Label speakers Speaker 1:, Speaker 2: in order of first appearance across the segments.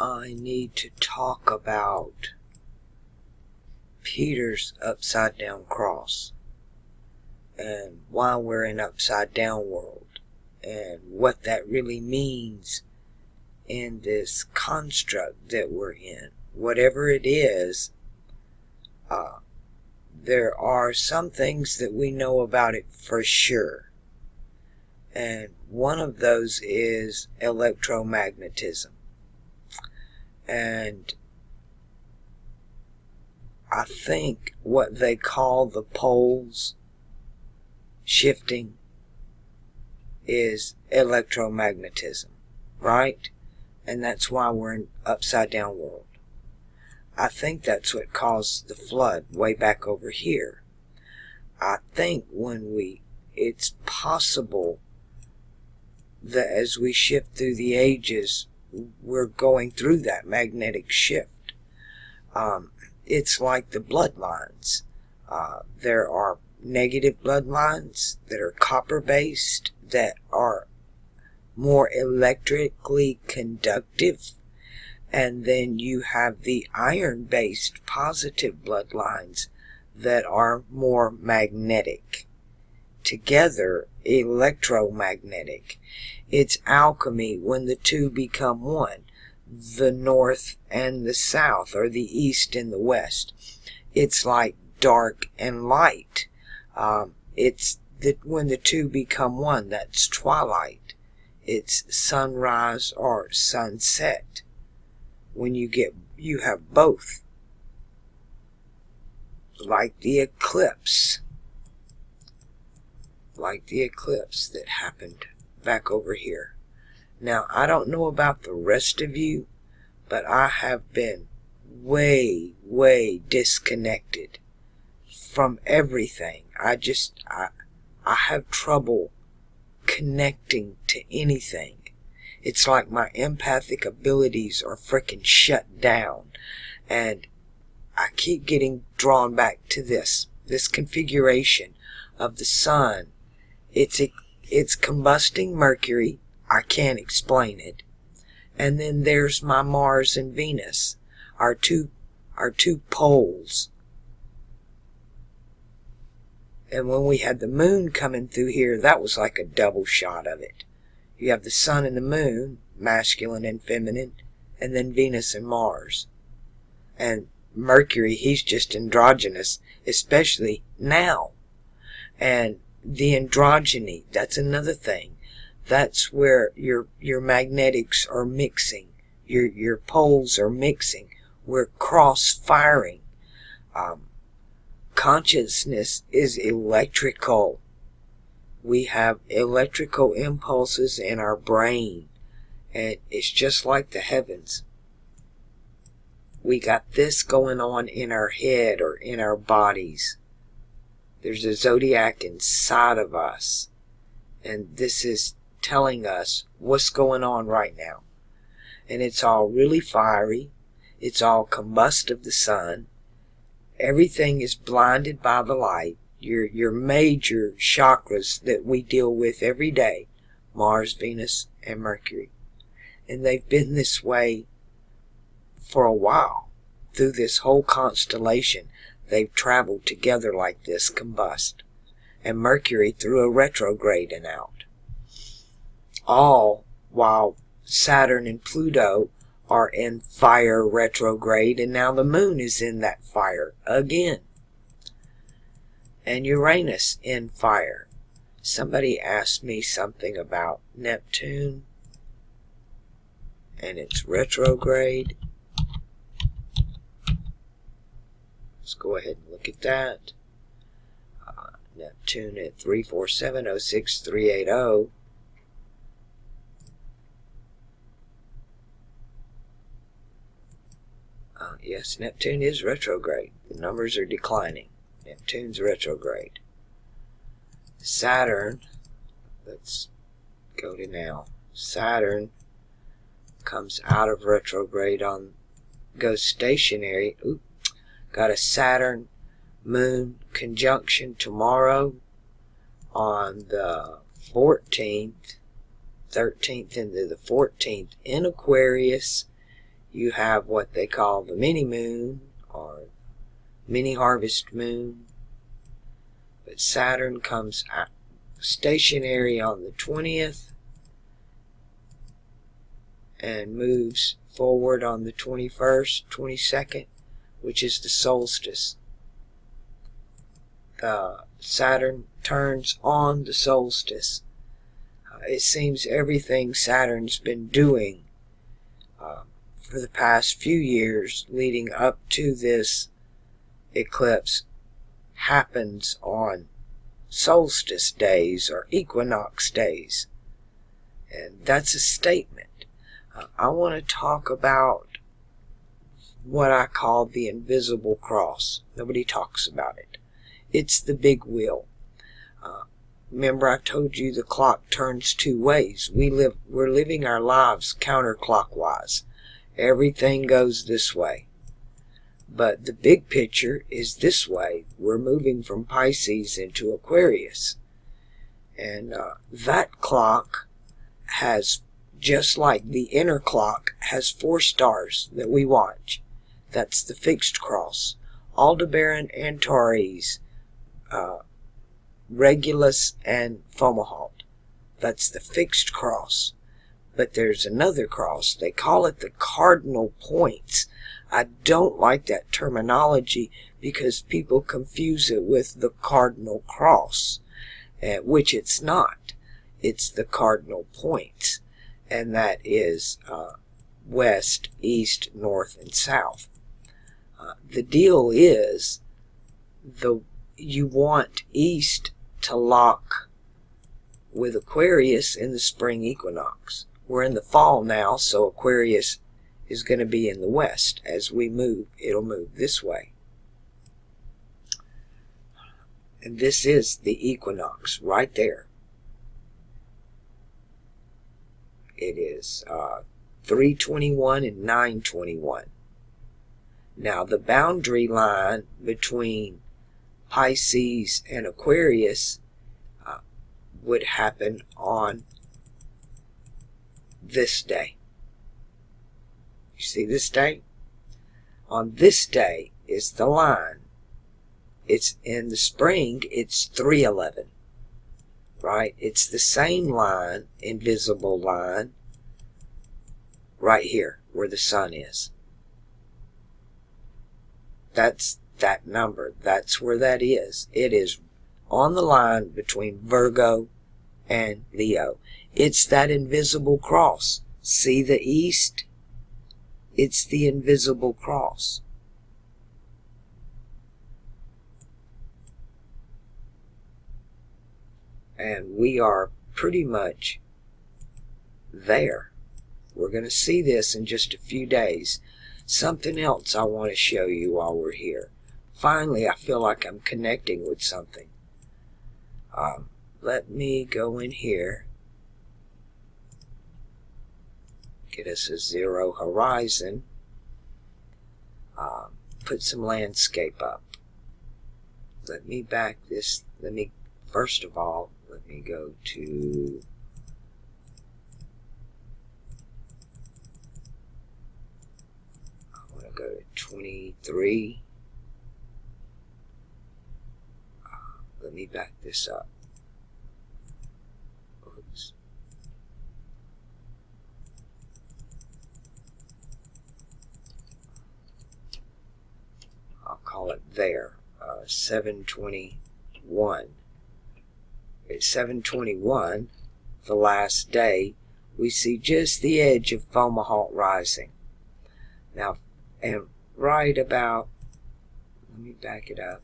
Speaker 1: I need to talk about Peter's upside down cross and why we're in upside down world and what that really means in this construct that we're in. Whatever it is, there are some things that we know about it for sure. And one of those is electromagnetism. And I think what they call the poles shifting is electromagnetism, right? And that's why we're in upside down world. I think that's what caused the flood way back over here. I think it's possible that as we shift through the ages, we're going through that magnetic shift. It's like the bloodlines. There are negative bloodlines that are copper-based, that are more electrically conductive. And then you have the iron-based positive bloodlines that are more magnetic. Together, electromagnetic. It's alchemy when the two become one. The north and the south, or the east and the west. It's like dark and light. It's when the two become one, that's twilight. It's sunrise or sunset. When you have both, like the eclipse that happened back over here. Now, I don't know about the rest of you, but I have been way disconnected from everything. I have trouble connecting to anything. It's like my empathic abilities are freaking shut down. And I keep getting drawn back to this configuration of the sun. It's combusting Mercury. I can't explain it. And then there's my Mars and Venus, our two poles. And when we had the moon coming through here, that was like a double shot of it. You have the sun and the moon, masculine and feminine, and then Venus and Mars. And Mercury, he's just androgynous, especially now. And the androgyny, that's another thing. That's where your magnetics are mixing. Your poles are mixing. We're cross-firing. Consciousness is electrical. We have electrical impulses in our brain, and it's just like the heavens. We got this going on in our head or in our bodies. There's a zodiac inside of us, and this is telling us what's going on right now. And it's all really fiery. It's all combust of the sun. Everything is blinded by the light. Your major chakras that we deal with every day, Mars, Venus, and Mercury. And they've been this way for a while. Through this whole constellation, they've traveled together like this, combust. And Mercury through a retrograde and out. All while Saturn and Pluto are in fire retrograde, and now the moon is in that fire again. And Uranus in fire. Somebody asked me something about Neptune and its retrograde. Let's go ahead and look at that. Neptune at 34706-380. Yes, Neptune is retrograde. The numbers are declining. Neptune's retrograde. Saturn, let's go to now. Saturn comes out of retrograde goes stationary. Oop, got a Saturn Moon conjunction tomorrow on the 14th, 13th into the 14th in Aquarius. you have what they call the mini moon or mini harvest moon. But Saturn comes out stationary on the 20th and moves forward on the 21st, 22nd, which is the solstice. Saturn turns on the solstice. It seems everything Saturn's been doing for the past few years leading up to this eclipse happens on solstice days or equinox days. And that's a statement. I want to talk about what I call the invisible cross. Nobody talks about it. It's the big wheel. Remember I told you the clock turns two ways. We're living our lives counterclockwise. Everything goes this way. But the big picture is this way. We're moving from Pisces into Aquarius. And that clock has, just like the inner clock, has 4 stars that we watch. That's the fixed cross. Aldebaran, Antares, Regulus, and Fomalhaut. That's the fixed cross. But there's another cross. They call it the cardinal points. I don't like that terminology because people confuse it with the cardinal cross, which it's not. It's the cardinal points, and that is west, east, north, and south. The deal is you want east to lock with Aquarius in the spring equinox. We're in the fall now, so Aquarius is going to be in the west. As we move, it'll move this way. And this is the equinox right there. It is 3:21 and 9:21. Now the boundary line between Pisces and Aquarius would happen on this day. You see this day? On this day is the line. It's in the spring, it's 3:11. Right? It's the same line, invisible line, right here where the sun is. That's that number. That's where that is. It is on the line between Virgo and Leo. It's that invisible cross. See the east? It's the invisible cross. And we are pretty much there. We're going to see this in just a few days. Something else I want to show you while we're here. Finally, I feel like I'm connecting with something. Let me go in here. Get us a 0 horizon. Put some landscape up. Let me back this. First of all, let me go to go to 23. Let me back this up. Oops. I'll call it there. 721. At 7:21, the last day, we see just the edge of Fomalhaut rising. Now, and right about, let me back it up,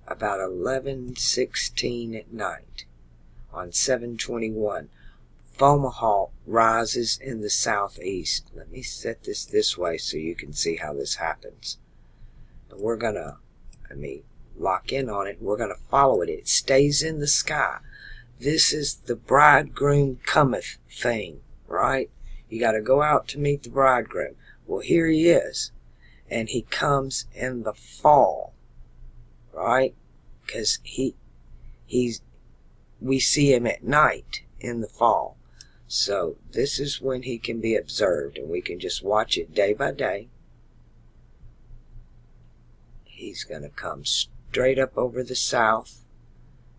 Speaker 1: about 11:16 at night on 7:21, Fomalhaut rises in the southeast. Let me set this way so you can see how this happens. And we're going to, lock in on it. We're going to follow it. It stays in the sky. This is the bridegroom cometh thing, right? You got to go out to meet the bridegroom. Well, here he is. And he comes in the fall, right? Because we see him at night in the fall. So this is when he can be observed, and we can just watch it day by day. He's going to come straight up over the south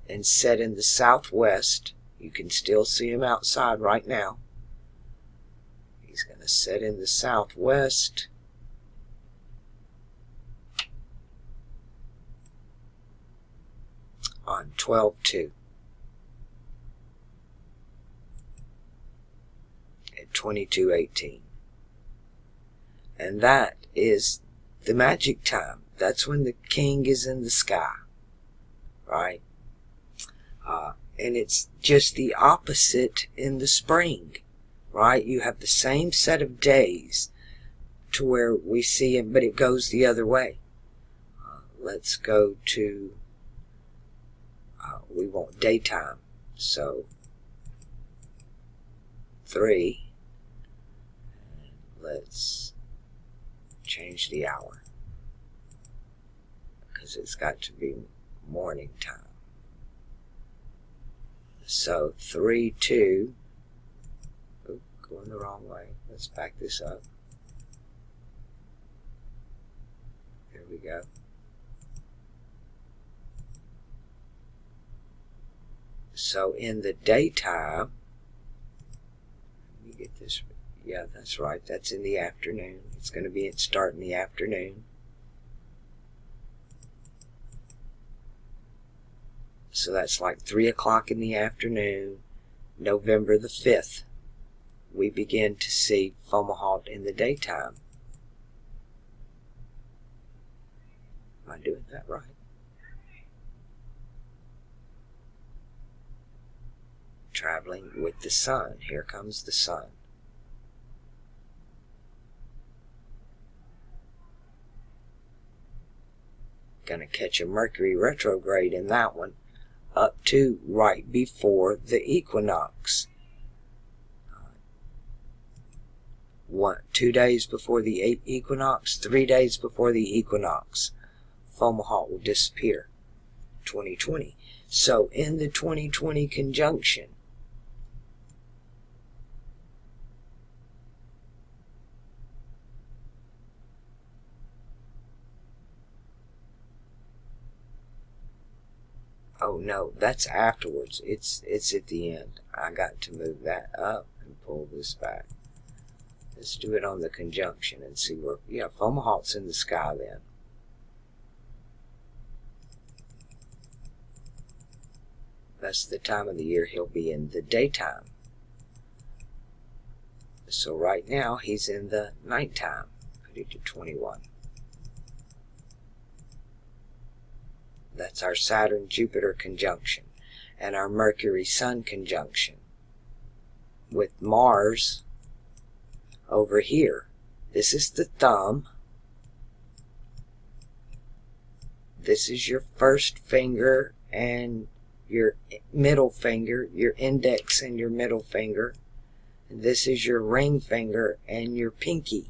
Speaker 1: and set in the southwest. You can still see him outside right now. He's going to set in the southwest. On 12/2 at 22:18, and that is the magic time. That's when the king is in the sky, right? And it's just the opposite in the spring, right? You have the same set of days to where we see him, but it goes the other way. Let's go to we want daytime, so 3, and let's change the hour because it's got to be morning time. So 3/2, going the wrong way, let's back this up. There we go. So in the daytime, let me get this, yeah, that's right, that's in the afternoon. It's going to be start in the afternoon. So that's like 3 o'clock in the afternoon, November the 5th. We begin to see Fomalhaut in the daytime. Am I doing that right? Traveling with the sun. Here comes the sun. Gonna catch a Mercury retrograde in that one up to right before the equinox. 2 days before the equinox, 3 days before the equinox, Fomalhaut will disappear. 2020. So in the 2020 conjunction, oh no, that's afterwards. It's at the end. I got to move that up and pull this back. Let's do it on the conjunction and see where, yeah, Fomalhaut's in the sky then. That's the time of the year he'll be in the daytime. So right now he's in the nighttime. Put it to 21. That's our Saturn-Jupiter conjunction and our Mercury-Sun conjunction with Mars over here. This is the thumb. This is your first finger and your middle finger, your index and your middle finger. And this is your ring finger and your pinky.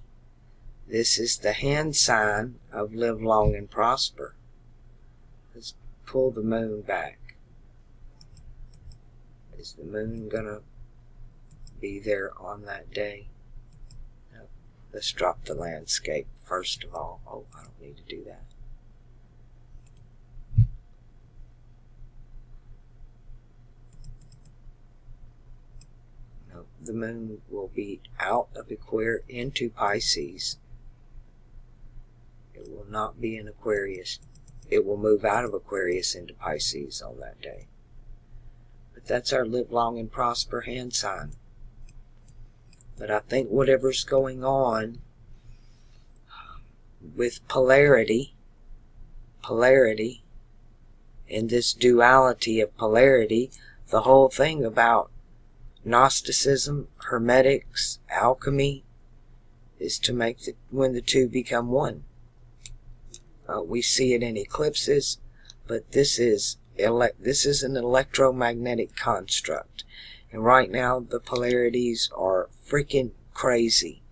Speaker 1: This is the hand sign of live long and prosper. Let's pull the moon back. Is the moon gonna be there on that day? No. Let's drop the landscape first of all. Oh, I don't need to do that. No, the moon will be out of Aquarius into Pisces. It will not be in Aquarius. It will move out of Aquarius into Pisces on that day. But that's our live long and prosper hand sign. But I think whatever's going on with polarity, in this duality of polarity, the whole thing about Gnosticism, Hermetics, alchemy, is to make when the two become one. We see it in eclipses, but this is an electromagnetic construct. And right now, the polarities are freaking crazy.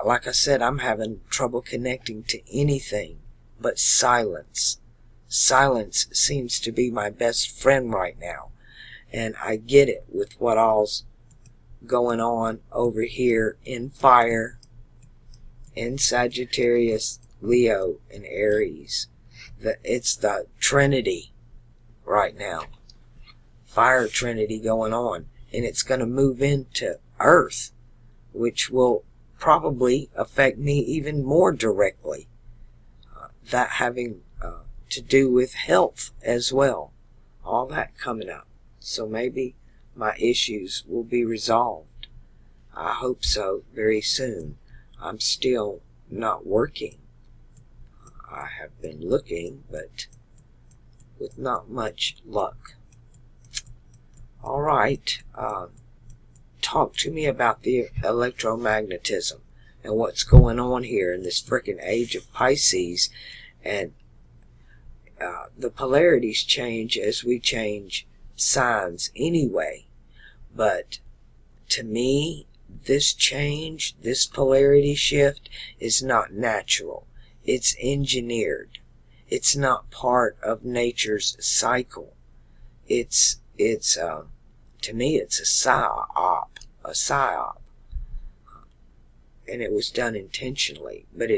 Speaker 1: Like I said, I'm having trouble connecting to anything but silence. Silence seems to be my best friend right now. And I get it with what all's going on over here in fire, in Sagittarius, Leo, and Aries. It's the Trinity right now. Fire Trinity going on. And it's going to move into Earth, which will probably affect me even more directly. That having to do with health as well. All that coming up. So maybe my issues will be resolved. I hope so very soon. I'm still not working. I have been looking, but with not much luck. Alright, talk to me about the electromagnetism and what's going on here in this frickin' age of Pisces. And the polarities change as we change signs anyway. But to me, this change, this polarity shift is not natural. It's engineered. It's not part of nature's cycle. It's to me, it's a psyop. And it was done intentionally. But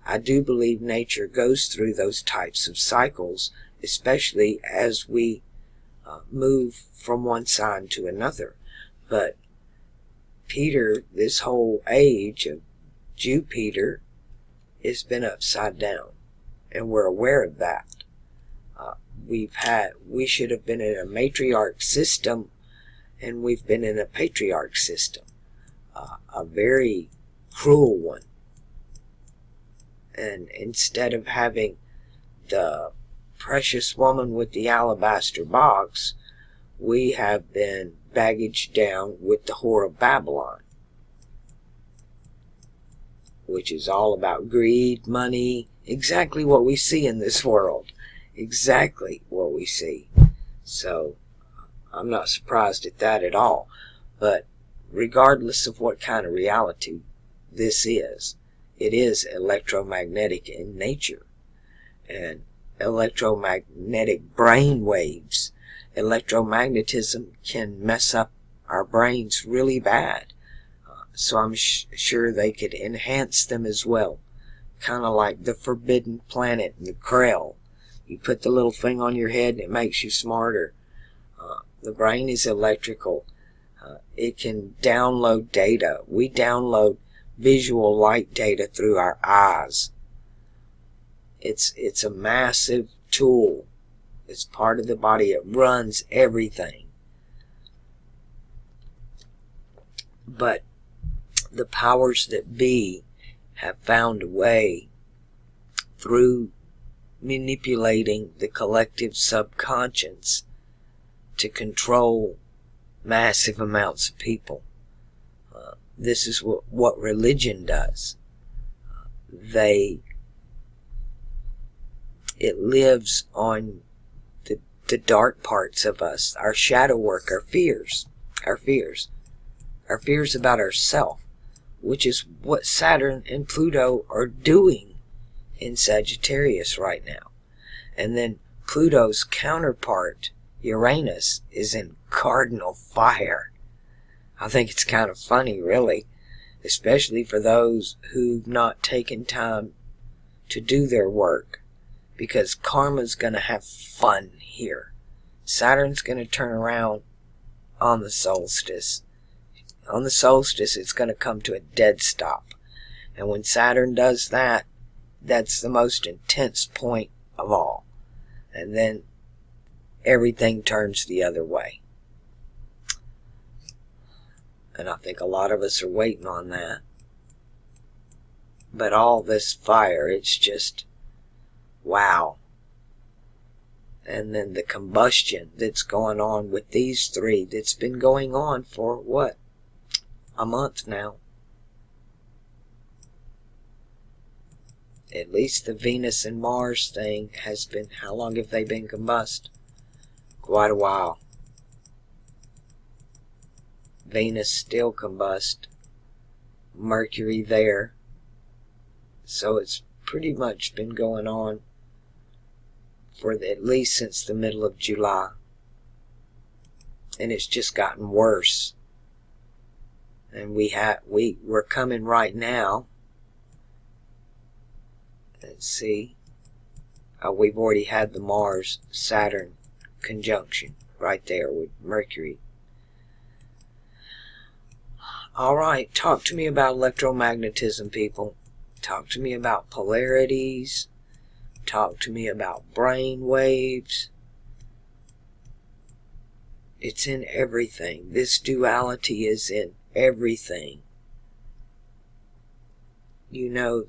Speaker 1: I do believe nature goes through those types of cycles, especially as we move from one sign to another. But Peter, this whole age of Jupiter, has been upside down, and we're aware of that. We should have been in a matriarch system, and we've been in a patriarch system, a very cruel one. And instead of having the precious woman with the alabaster box, we have been baggaged down with the whore of Babylon, which is all about greed, money, exactly what we see in this world. Exactly what we see. So, I'm not surprised at that at all. But regardless of what kind of reality this is, it is electromagnetic in nature. And electromagnetic brain waves. Electromagnetism can mess up our brains really bad. So I'm sure they could enhance them as well. Kind of like the Forbidden Planet and the Krell. You put the little thing on your head and it makes you smarter. The brain is electrical. It can download data. We download visual light data through our eyes. It's a massive tool. It's part of the body. It runs everything. But the powers that be have found a way through manipulating the collective subconscious to control massive amounts of people. This is what religion does. It lives on the dark parts of us, our shadow work, our fears about ourselves, which is what Saturn and Pluto are doing in Sagittarius right now. And then Pluto's counterpart, Uranus, is in cardinal fire. I think it's kind of funny, really, especially for those who've not taken time to do their work, because karma's going to have fun here. Saturn's going to turn around on the solstice. On the solstice, it's going to come to a dead stop. And when Saturn does that, that's the most intense point of all. And then everything turns the other way. And I think a lot of us are waiting on that. But all this fire, it's just, wow. And then the combustion that's going on with these three, that's been going on for what? A month now. At least the Venus and Mars thing has been, how long have they been combust? Quite a while. Venus still combust. Mercury there. So it's pretty much been going on for at least since the middle of July. And it's just gotten worse. And we're coming right now. Let's see. We've already had the Mars-Saturn conjunction right there with Mercury. Alright, talk to me about electromagnetism, people. Talk to me about polarities. Talk to me about brain waves. It's in everything. This duality is in everything. You know,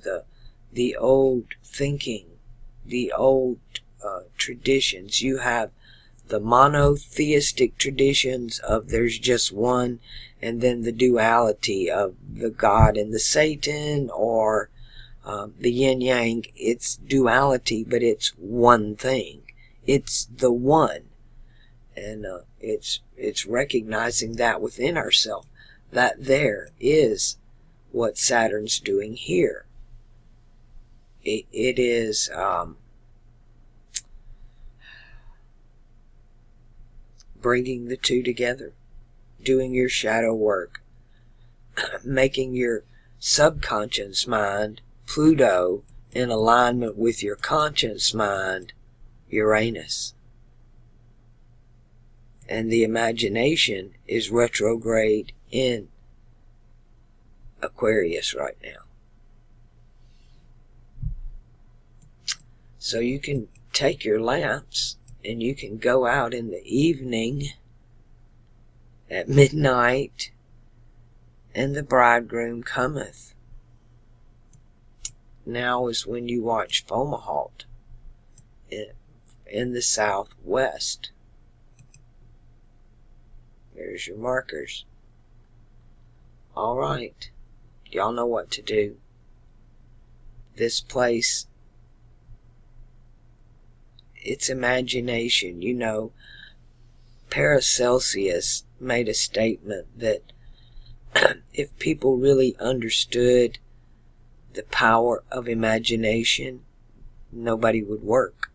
Speaker 1: the old thinking, the old traditions. You have the monotheistic traditions of there's just one, and then the duality of the God and the Satan, or the yin-yang. It's duality, but it's one thing. It's the one. And it's recognizing that within ourselves, that there is what Saturn's doing here. It is bringing the two together, doing your shadow work, making your subconscious mind, Pluto, in alignment with your conscious mind, Uranus. And the imagination is retrograde in Aquarius right now. So you can take your lamps and you can go out in the evening at midnight, and the bridegroom cometh. Now is when you watch Fomalhaut in the southwest. There's your markers. Alright. Y'all know what to do. This place, it's imagination. You know, Paracelsus made a statement that if people really understood the power of imagination, nobody would work.